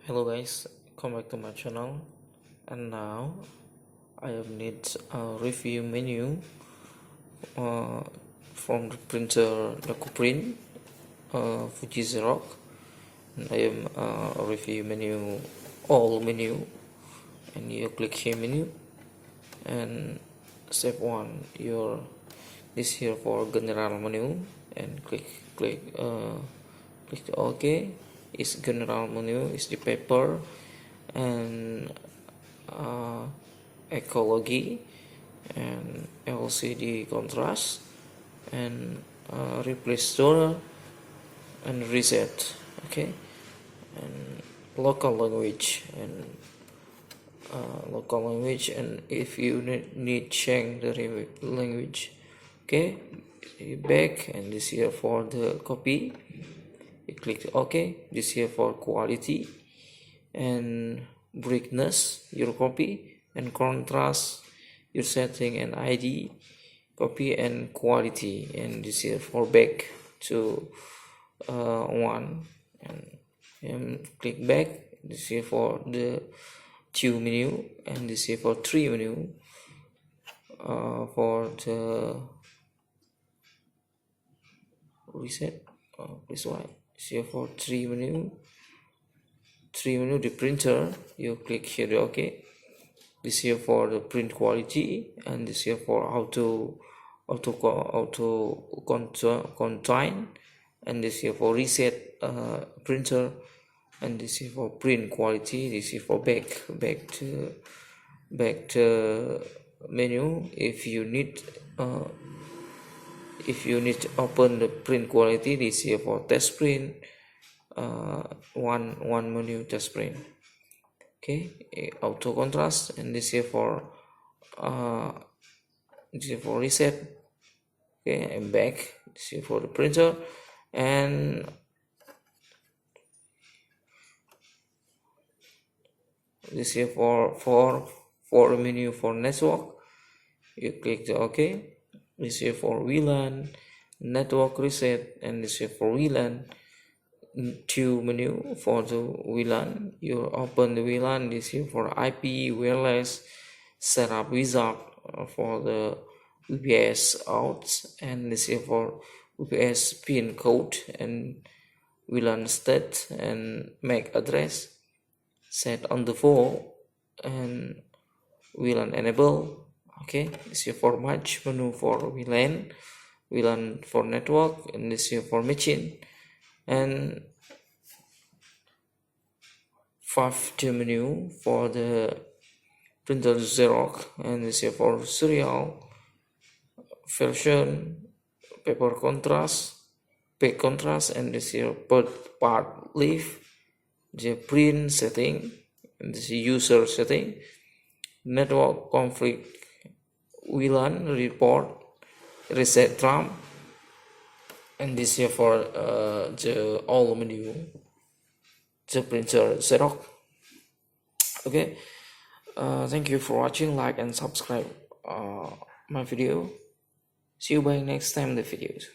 Hello guys, come back to my channel, and now I have need a review menu uh, from the printer Print Fuji Xerox. And I am a review menu, all menu, and you click here menu, and step 1 your this here for general menu, and click OK. Is general menu is the paper and ecology and LCD contrast and replace donor and reset. Okay, and local language and if you need change the language, okay, back, and this here for the copy. You click OK. This here for quality and brightness your copy, and contrast your setting, and ID copy and quality, and this here for back to 1, and click back. This here for the 2 menu, and this here for 3 menu for the reset. This one here for 3 menu the printer. You click here OK. This here for the print quality, and this here for auto contain, and this here for reset printer, and this here for print quality. This here for back to menu. If you need to open the print quality, this here for test print, one menu test print. Okay, auto contrast, and this here for reset. Okay, I'm back. This here for the printer, and this here for menu for network. You click the OK. This here for Vlan network reset, and this here for Vlan 2 menu for the Vlan. You open the Vlan. This here for IP wireless setup wizard for the UPS outs, and this here for UPS pin code and Vlan state and MAC address set on the 4, and Vlan enable. Okay, this here for match menu for Vlan for network, and this here for machine, and 5 menu for the printer Xerox, and this here for serial version, paper contrast, page contrast, and this here per part leaf, the print setting, and this user setting, network conflict, Vlan report, reset RAM, and this here for the all menu, the printer Xerox. Okay, thank you for watching. Like and subscribe my video. See you by next time the videos.